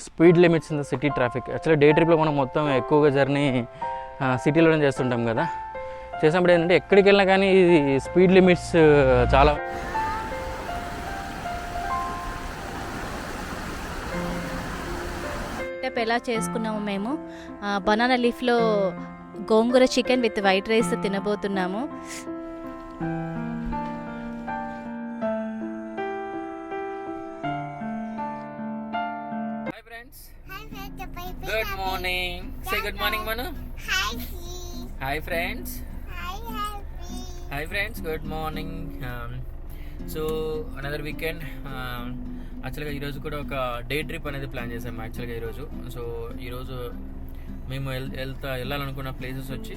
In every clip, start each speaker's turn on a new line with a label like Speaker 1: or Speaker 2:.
Speaker 1: Speed limits in the city traffic. Actually day ట్రిప్లో మనం మొత్తం ఎక్కువగా జర్నీ సిటీలోనే చేస్తుంటాం కదా. చేసినప్పుడు ఏంటంటే ఎక్కడికి వెళ్ళినా కానీ ఇది స్పీడ్ లిమిట్స్ చాలా
Speaker 2: ఎలా చేసుకున్నాము మేము బనానా లీఫ్లో gongura chicken with white rice తినబోతున్నాము.
Speaker 1: Hi friends, good morning. Say good morning Manu. Hi friends, hi friends, good morning. So another weekend. యాక్చువల్గా ఈరోజు కూడా ఒక డే ట్రిప్ అనేది ప్లాన్ చేసాము యాక్చువల్గా ఈరోజు. సో ఈరోజు మేము వెళ్ళాలనుకున్న ప్లేసెస్ వచ్చి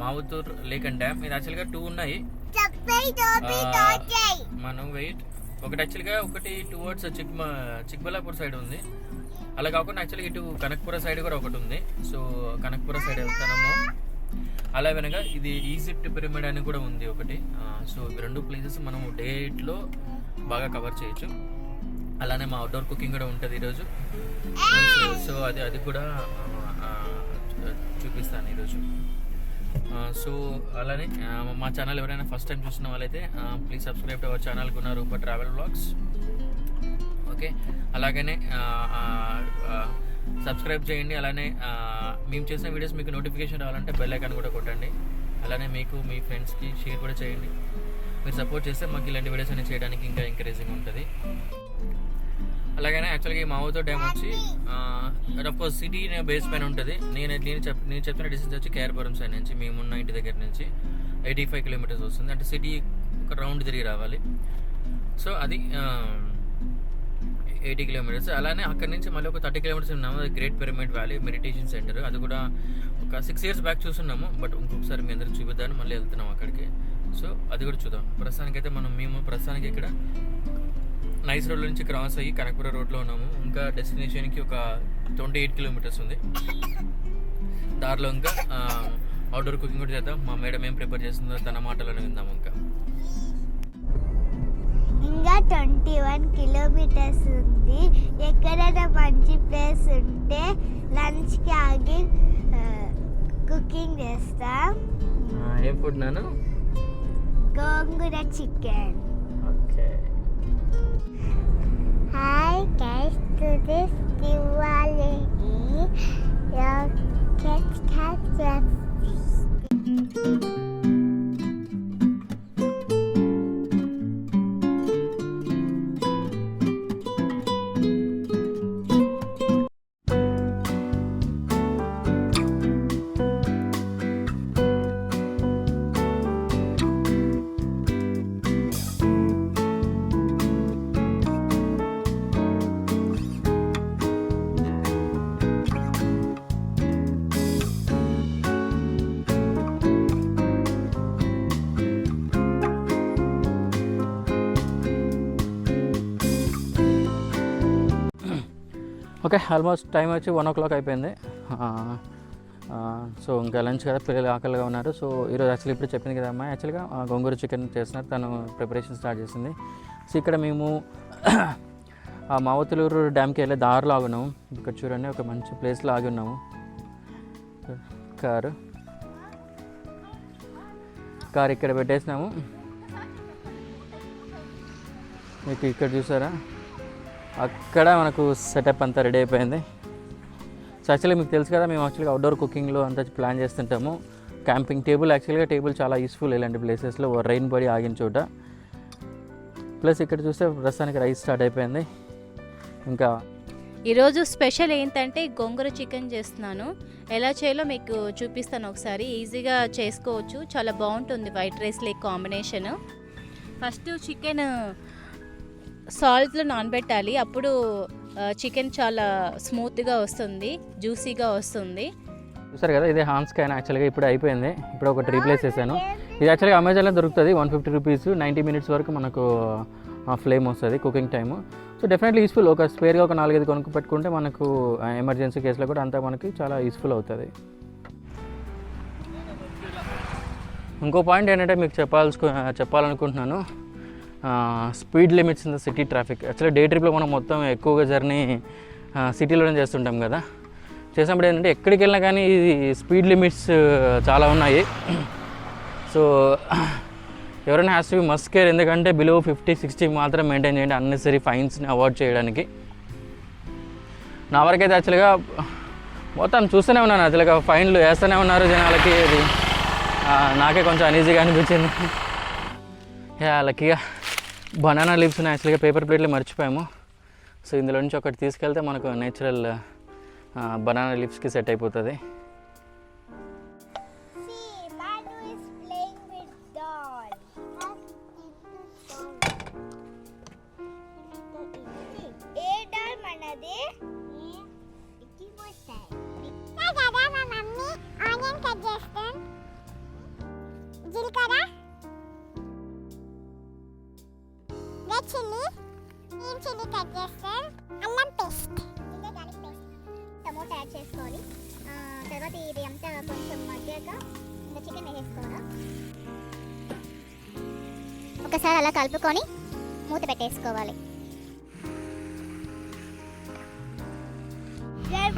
Speaker 1: మావుతూర్ లేక్ అండ్ డ్యామ్. ఇది యాక్చువల్గా 2 ఉన్నాయి. మనం ఒకటి యాక్చువల్గా ఒకటి టువర్డ్స్ చిక్బల్లాపూర్ సైడ్ ఉంది. అలా కాకుండా యాక్చువల్గా ఇటు కనక్పుర సైడ్ కూడా ఒకటి ఉంది. సో కనక్పుర సైడ్ వెళ్తాము. అలా వెనక ఇది ఈజిప్ట్ పిరమిడ్ అని కూడా ఉంది ఒకటి. సో ఇవి 2 ప్లేసెస్ మనం డేట్లో బాగా కవర్ చేయొచ్చు. అలానే మా అవుట్డోర్ కుకింగ్ కూడా ఉంటుంది ఈరోజు. సో అది కూడా చూపిస్తాను ఈరోజు. సో అలానే మా ఛానల్ ఎవరైనా ఫస్ట్ టైం చూసిన వాళ్ళైతే please subscribe to our channel Guna Roopa travel vlogs. Okay, అలాగనే సబ్స్క్రైబ్ చేయండి. అలానే మేము చేసిన వీడియోస్ మీకు నోటిఫికేషన్ రావాలంటే బెల్ ఐకాన్ కూడా కొట్టండి. అలానే మీకు మీ ఫ్రెండ్స్కి షేర్ కూడా చేయండి. మీరు సపోర్ట్ చేస్తే మాకు ఇలాంటి వీడియోస్ అన్ని చేయడానికి ఇంకా ఎంకరేజింగ్ ఉంటుంది. అలాగనే యాక్చువల్గా ఈ మావుతూర్ డ్యామ్ వచ్చి అఫ్కోర్స్ సిటీ బేస్ పైన ఉంటుంది. నేను చెప్తున్న డిస్టెన్స్ వచ్చి కేఆర్పురం సైడ్ నుంచి మేమున్న ఇంటి దగ్గర నుంచి 85 కిలోమీటర్స్ వస్తుంది. అంటే సిటీ ఒక రౌండ్ తిరిగి రావాలి. సో అది 80 కిలోమీటర్స్. అలానే అక్కడి నుంచి మళ్ళీ ఒక 30 కిలోమీటర్స్ ఉన్నాము. అది great pyramid valley meditation centre. అది కూడా ఒక 6 years బ్యాక్ చూస్తున్నాము. బట్ ఇంకొకసారి మీ అందరికి చూపిద్దామని మళ్ళీ వెళ్తున్నాము అక్కడికి. సో అది కూడా చూద్దాం. ప్రస్తుతానికైతే మేము ప్రస్తుతానికి ఇక్కడ నైస్ రోడ్ నుంచి క్రాస్ అయ్యి కనకపుర రోడ్లో ఉన్నాము. ఇంకా డెస్టినేషన్కి ఒక 28 కిలోమీటర్స్ ఉంది. దారిలో ఇంకా అవుట్డోర్ కుకింగ్ కూడా చేద్దాం. మా మేడం ఏం ప్రిపేర్ చేస్తుందో తన మాటలోనే విందాం.
Speaker 3: ఇంకా 21 కిలోమీటర్స్ ఉంది. ఎక్కడైనా మంచి ప్లేస్ ఉంటే లంచ్కి ఆగి కుకింగ్ చేస్తాం.
Speaker 1: ఏం food Nanu?
Speaker 3: Gongura chicken.
Speaker 1: Okay.
Speaker 3: Hi guys, to this Diwali, catch.
Speaker 1: Okay, almost time వచ్చి 1 o'clock అయిపోయింది. సో ఇంకా లంచ్ కదా, పిల్లలు ఆకలిగా ఉన్నారు. సో ఈరోజు యాక్చువల్లీ ఇప్పుడు చెప్పింది కదా అమ్మాయి, యాక్చువల్గా గోంగూర చికెన్ చేస్తున్నారు. తను ప్రిపరేషన్ స్టార్ట్ చేసింది. సో ఇక్కడ మేము మావుతూరు డ్యామ్కి వెళ్ళే దారిలో ఆగున్నాము. ఇక్కడ చూడండి, ఒక మంచి ప్లేస్లో ఆగి ఉన్నాము. కారు ఇక్కడ పెట్టేసినాము. మీకు ఇక్కడ చూసారా, అక్కడ మనకు సెటప్ అంతా రెడీ అయిపోయింది. సో యాక్చువల్లీ మీకు తెలుసు కదా, మేము యాక్చువల్గా అవుట్డోర్ కుకింగ్లో అంతా ప్లాన్ చేస్తుంటాము. క్యాంపింగ్ టేబుల్ చాలా యూస్ఫుల్ ఇలాంటి ప్లేసెస్లో, రెయిన్ పడి ఆగిన చోట. ప్లస్ ఇక్కడ చూస్తే ప్రస్తుతానికి రైస్ స్టార్ట్ అయిపోయింది. ఇంకా
Speaker 2: ఈరోజు స్పెషల్ ఏంటంటే గోంగూర చికెన్ చేస్తున్నాను. ఎలా చేయాలో మీకు చూపిస్తాను ఒకసారి. ఈజీగా చేసుకోవచ్చు, చాలా బాగుంటుంది వైట్ రైస్ లేక్ కాంబినేషన్. ఫస్ట్ చికెన్ సాల్ట్లో నానబెట్టాలి. అప్పుడు చికెన్ చాలా స్మూత్గా వస్తుంది, జ్యూసీగా వస్తుంది.
Speaker 1: చూసారు కదా, ఇదే హాన్స్ క్యాన్ యాక్చువల్గా ఇప్పుడు అయిపోయింది. ఇప్పుడు ఒకటి రీప్లేస్ చేశాను. ఇది యాక్చువల్గా అమెజాన్లో దొరుకుతుంది. 150 రూపీస్, 90 minutes వరకు మనకు ఫ్లేమ్ వస్తుంది cooking time. So definitely useful. ఒక స్పేర్గా ఒక 4-5 కొనుక్కు పెట్టుకుంటే మనకు ఎమర్జెన్సీ కేసులో కూడా అంతా మనకి చాలా యూస్ఫుల్ అవుతుంది. ఇంకో పాయింట్ ఏంటంటే మీకు చెప్పాలనుకుంటున్నాను, speed limits in the city traffic. Actually day ట్రిప్లో మనం మొత్తం ఎక్కువగా జర్నీ సిటీలోనే చేస్తుంటాం కదా. చేసినప్పుడు ఏంటంటే ఎక్కడికి వెళ్ళినా కానీ ఇది స్పీడ్ లిమిట్స్ చాలా ఉన్నాయి. సో ఎవరైనా has to be must care, ఎందుకంటే బిలో 50-60 మాత్రం మెయింటైన్ చేయండి, అన్నెసరీ ఫైన్స్ని అవాయిడ్ చేయడానికి. నా వరకైతే యాక్చువల్గా మొత్తం చూస్తూనే ఉన్నాను, యాక్చువల్గా ఫైన్లు వేస్తూనే ఉన్నారు జనాలకి. ఇది నాకే కొంచెం అనీజీగా అనిపించింది. లక్కీగా బనానా లీవ్స్ యాక్చువల్గా పేపర్ ప్లేట్లు మర్చిపోయాము. సో ఇందులో నుంచి ఒకటి తీసుకెళ్తే మనకు నేచురల్ బనానా లీవ్స్కి సెట్ అయిపోతుంది.
Speaker 3: చిల్లీ కట్ చేస్తాం, అల్లం paste, ginger garlic paste, tomato add చేసుకోవాలి. తర్వాత ఇది అంతా కొంచెం మగ్గాక ఇంకా చికెన్ వేసేసుకోవాలి. ఒకసారి అలా కలుపుకొని మూత పెట్టేసుకోవాలి.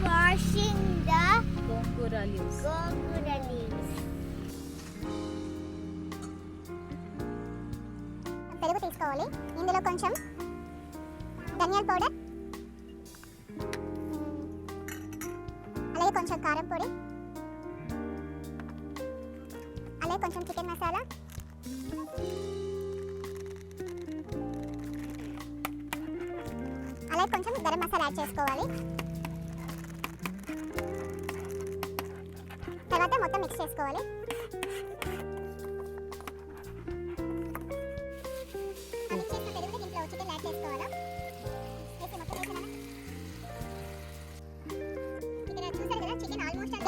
Speaker 3: Washing the
Speaker 2: gongura leaves.
Speaker 3: పెరుగు తీసుకోవాలి. ఇందులో కొంచెం ధనియాల పౌడర్, అలాగే కొంచెం కారం పొడి, అలాగే కొంచెం చికెన్ మసాలా, అలాగే కొంచెం గరం మసాలా యాడ్ చేసుకోవాలి. తర్వాత మొత్తం మిక్స్ చేసుకోవాలి.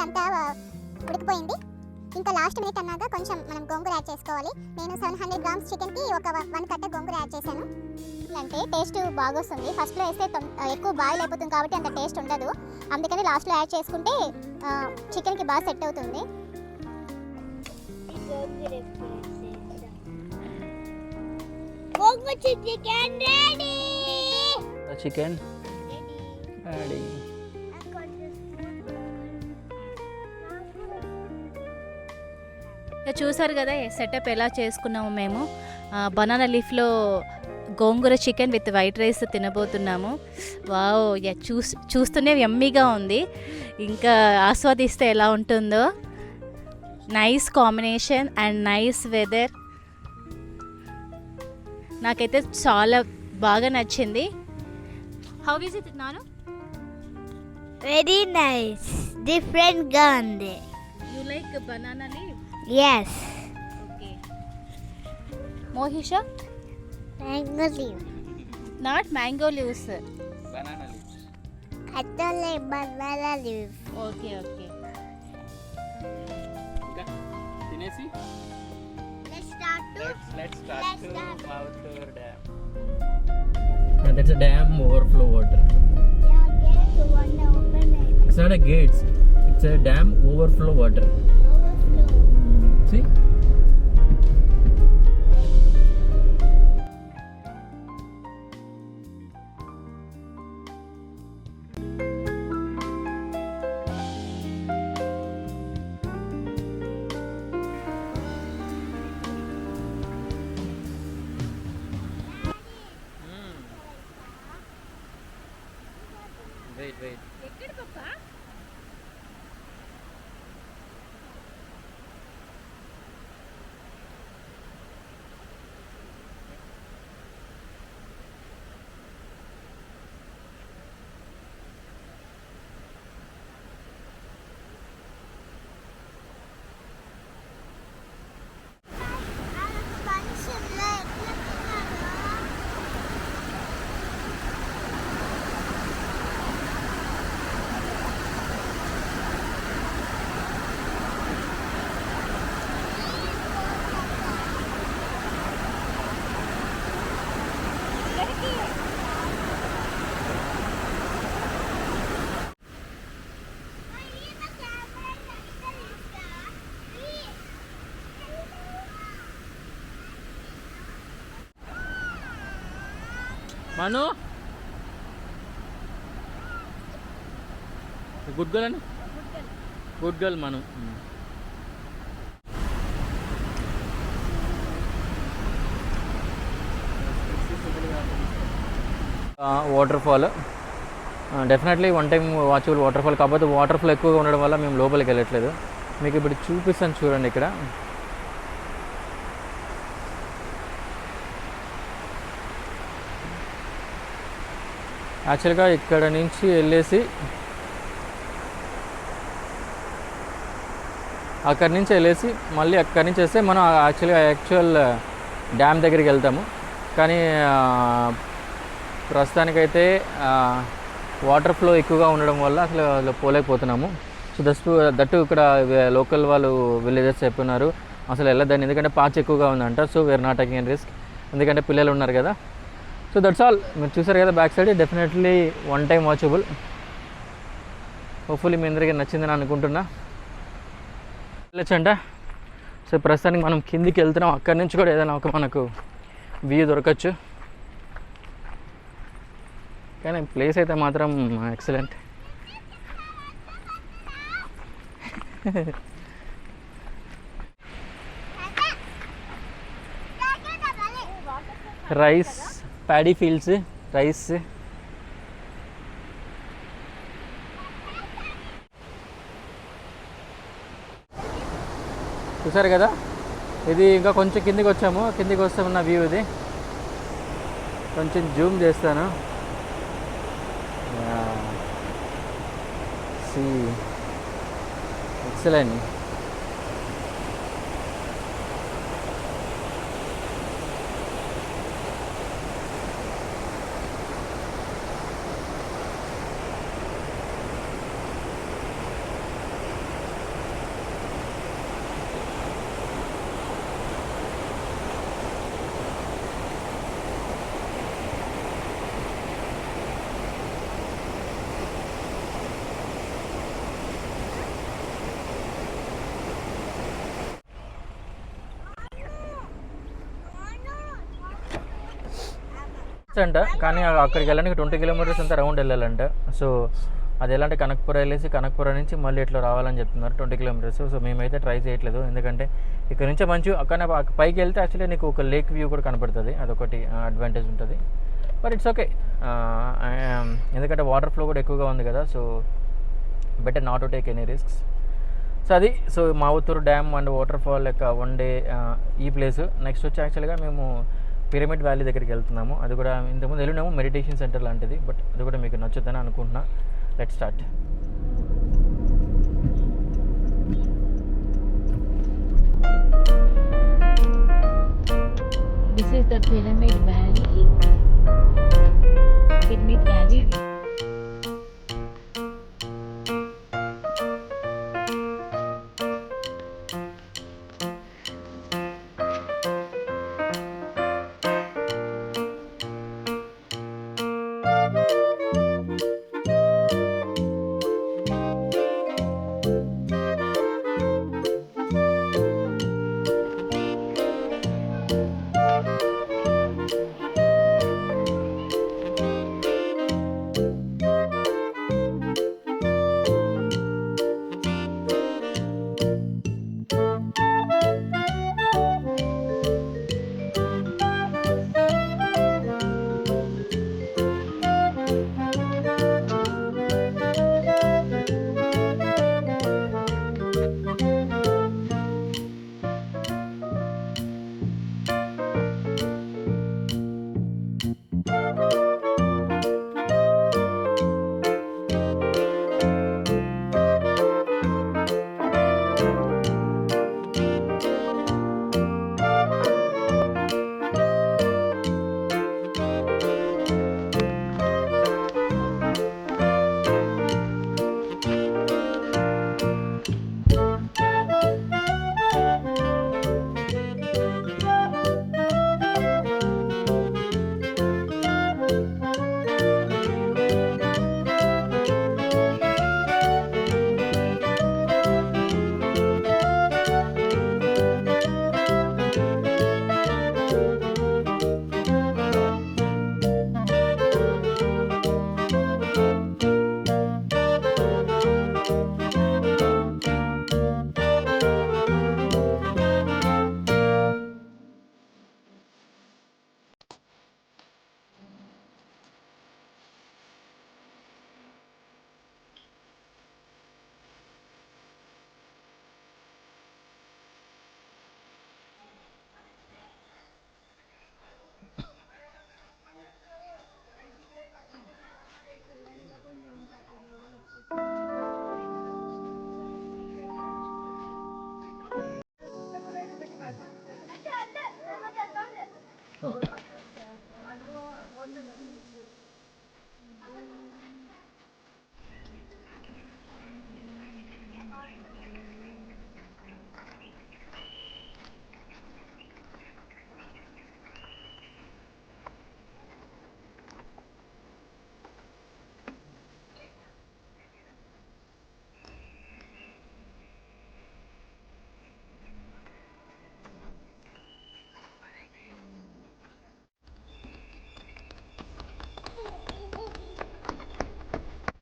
Speaker 3: అంతా ఉడికిపోయింది. ఇంకా లాస్ట్ మినిట్ అన్నాక కొంచెం మనం గోంగూర యాడ్ చేసుకోవాలి. నేను 700 గ్రామ్స్ చికెన్కి ఒక 1 కట్ట గోంగూర యాడ్ చేశాను. అంటే టేస్ట్ బాగా వస్తుంది. ఫస్ట్లో వేస్తే ఎక్కువ బాయిల్ అయిపోతుంది కాబట్టి అంత టేస్ట్ ఉండదు. అందుకని లాస్ట్లో యాడ్ చేసుకుంటే చికెన్కి బాగా సెట్ అవుతుంది.
Speaker 1: Chicken ready.
Speaker 2: చూసారు కదా సెటప్ ఎలా చేసుకున్నాము మేము. బనానా లీఫ్లో gongura chicken with white rice తినబోతున్నాము. వావ్, చూస్తూనే యమ్మీగా ఉంది. ఇంకా ఆస్వాదిస్తే ఎలా ఉంటుందో. Nice combination and nice weather. నాకైతే చాలా బాగా నచ్చింది. How is it Nanu?
Speaker 3: Very nice, డిఫరెంట్గా ఉంది.
Speaker 2: You like banana leaf?
Speaker 3: Yes.
Speaker 2: Okay. Mohisha?
Speaker 3: Mango leaf.
Speaker 2: Not mango leaves.
Speaker 1: Banana leaves.
Speaker 3: I don't like banana leaf.
Speaker 2: Okay, okay.
Speaker 1: ఇంకా తినేసి
Speaker 3: Let's start to.
Speaker 1: let's start Mount Dam. That's a dam overflow water.
Speaker 3: Yeah, get to one open it.
Speaker 1: It's not a gates. It's a dam overflow water.
Speaker 3: Overflow.
Speaker 1: See? Wait.
Speaker 2: ఎక్కడ పాపా? Manu?
Speaker 1: Good girl అని good girl మనం water fall definitely one time watchable water fall, కాకపోతే water flow ఎక్కువగా ఉండడం వల్ల మేము లోపలికి వెళ్ళట్లేదు. మీకు ఇప్పుడు చూపిస్తాను చూడండి. ఇక్కడ యాక్చువల్గా ఇక్కడ నుంచి వెళ్ళేసి మళ్ళీ అక్కడి నుంచి వస్తే మనం యాక్చువల్ డ్యామ్ దగ్గరికి వెళ్తాము. కానీ ప్రస్తుతానికైతే వాటర్ ఫ్లో ఎక్కువగా ఉండడం వల్ల అసలు పోలేకపోతున్నాము. సో దట్టు ఇక్కడ లోకల్ వాళ్ళు విలేజెస్ చెప్పున్నారు అసలు వెళ్ళొద్దని, ఎందుకంటే పాచ్ ఎక్కువగా ఉందంట. So we're not taking risk, ఎందుకంటే పిల్లలు ఉన్నారు కదా. So that's all. మీరు చూసారు కదా back side, definitely one time watchable. Hopefully మీ అందరికీ నచ్చిందని అనుకుంటున్నా. వెళ్ళొచ్చంట. సో ప్రస్తుతానికి మనం కిందికి వెళ్తున్నాం. అక్కడి నుంచి కూడా ఏదైనా ఒక మనకు వ్యూ దొరకచ్చు. కానీ ప్లేస్ అయితే మాత్రం excellent. Rice paddy fields, rice. చూసారు కదా, ఇది ఇంకా కొంచెం కిందికి వచ్చాము. కిందికి వస్తే ఉన్న వ్యూ ఇది. కొంచెం జూమ్ చేస్తాను. See excellent. అంట, కానీ అక్కడికి వెళ్ళడానికి 20 కిలోమీటర్స్ అంతా రౌండ్ వెళ్ళాలంట. సో అది ఎలా అంటే కనక్పుర వెళ్ళేసి కనక్పుర నుంచి మళ్ళీ ఇట్లా రావాలని చెప్తున్నారు 20 కిలోమీటర్స్. సో మేమైతే ట్రై చేయట్లేదు, ఎందుకంటే ఇక్కడ నుంచి మంచి అక్కడ పైకి వెళ్తే యాక్చువల్లీ నీకు ఒక లేక్ వ్యూ కూడా కనపడుతుంది, అదొకటి అడ్వాంటేజ్ ఉంటుంది. బట్ ఇట్స్ ఓకే, ఎందుకంటే వాటర్ ఫ్లో కూడా ఎక్కువగా ఉంది కదా. So better not to take any risks. So అది. So Mavuturu dam and waterfall లెక్క వన్ డే ఈ ప్లేస్. నెక్స్ట్ వచ్చి యాక్చువల్గా మేము పిరమిడ్ వ్యాలీ దగ్గరికి వెళ్తున్నాము. అది కూడా ఇంతకుముందు వెళ్ళినాము, మెడిటేషన్ సెంటర్ లాంటిది. బట్ అది కూడా మీకు నచ్చుద్దని అనుకుంటున్నా. Let's start.
Speaker 2: This is the Pyramid Valley. Pyramid Valley.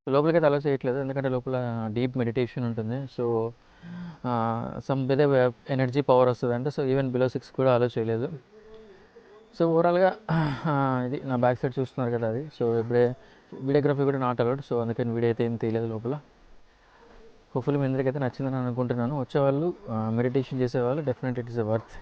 Speaker 1: లోపలికైతే అలా చేయట్లేదు, ఎందుకంటే లోపల డీప్ మెడిటేషన్ ఉంటుంది. సో సమ్ వేరే ఎనర్జీ పవర్ వస్తుంది అంటే, సో ఈవెన్ బిలో 6 కూడా అలో చేయలేదు. సో ఓవరాల్గా ఇది నా బ్యాక్ సైడ్ చూస్తున్నారు కదా అది. సో ఇప్పుడే వీడియోగ్రఫీ కూడా నాట్ అలౌడ్, సో అందుకని వీడియో అయితే ఏం తీయలేదు లోపల. హోప్ఫుల్లీ మీ అందరికైతే నచ్చిందని అనుకుంటున్నాను. వచ్చేవాళ్ళు మెడిటేషన్ చేసేవాళ్ళు definite it is a worth.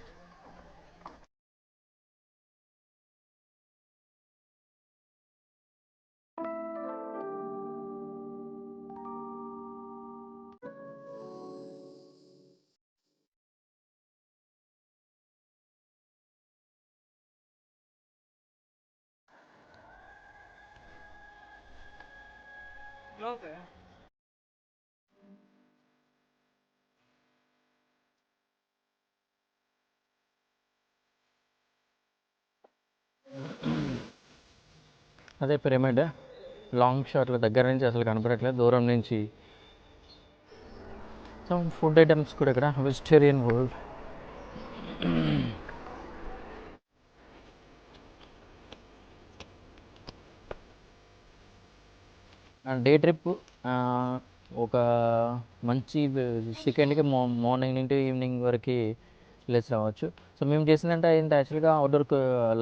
Speaker 1: అదే పిరమిడ్ లాంగ్ షాట్లో దగ్గర నుంచి అసలు కనపడట్లేదు, దూరం నుంచి. సమ్ ఫుడ్ ఐటమ్స్ కూడా ఇక్కడ వెజిటేరియన్ వరల్డ్. డే ట్రిప్ ఒక మంచి సెకండ్కి మార్నింగ్ నుండి ఈవినింగ్ వరకు వెళ్ళేసి రావచ్చు. సో మేము చేసిందంటే ఏంటి, యాక్చువల్గా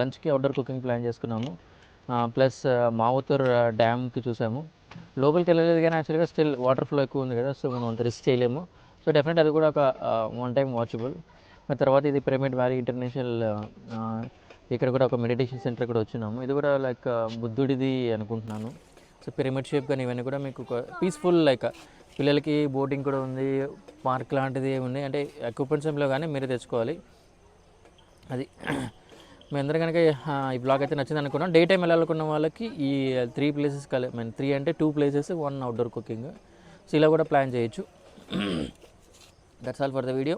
Speaker 1: లంచ్కి అవుట్డోర్ కుకింగ్ ప్లాన్ చేసుకున్నాము. ప్లస్ మావుతూర్ డ్యామ్కి చూసాము. లోపలికి వెళ్ళలేదు కానీ యాక్చువల్గా స్టిల్ వాటర్ ఫ్లో ఎక్కువ ఉంది కదా, సో మనం అంత రిస్క్ చేయలేము. సో డెఫినెట్ అది కూడా ఒక వన్ టైం వాచబుల్. మరి తర్వాత ఇది పిరమిడ్ వ్యాలీ ఇంటర్నేషనల్, ఇక్కడ కూడా ఒక మెడిటేషన్ సెంటర్ కూడా వచ్చినాము. ఇది కూడా లైక్ బుద్ధుడిది అనుకుంటున్నాను. సో పిరమిడ్ షేప్ కానీ ఇవన్నీ కూడా మీకు ఒక పీస్ఫుల్, లైక్ పిల్లలకి బోటింగ్ కూడా ఉంది, పార్క్ లాంటిది ఉంది. అంటే ఎక్విప్మెంట్స్ ఏమిలో కానీ మీరే తెచ్చుకోవాలి. అది మీ అందరూ కనుక ఈ బ్లాగ్ అయితే నచ్చింది అనుకున్నాం. డే టైం వెళ్ళాలనుకున్న వాళ్ళకి ఈ 3 ప్లేసెస్ 3 అంటే 2 ప్లేసెస్ 1 అవుట్డోర్ కుకింగ్, సో ఇలా కూడా ప్లాన్ చేయొచ్చు. That's all for the video.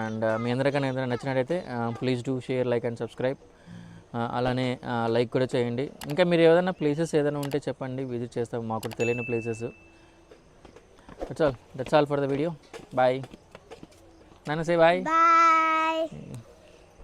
Speaker 1: And మీ అందరికన్నా ఏదైనా నచ్చినట్టయితే please do share, like and subscribe. అలానే లైక్ కూడా చేయండి. ఇంకా మీరు ఏదైనా ప్లేసెస్ ఏదైనా ఉంటే చెప్పండి, విజిట్ చేస్తాం, మాకు కూడా తెలియని places. That's all for the video. Bye నాన్న, సే బాయ్.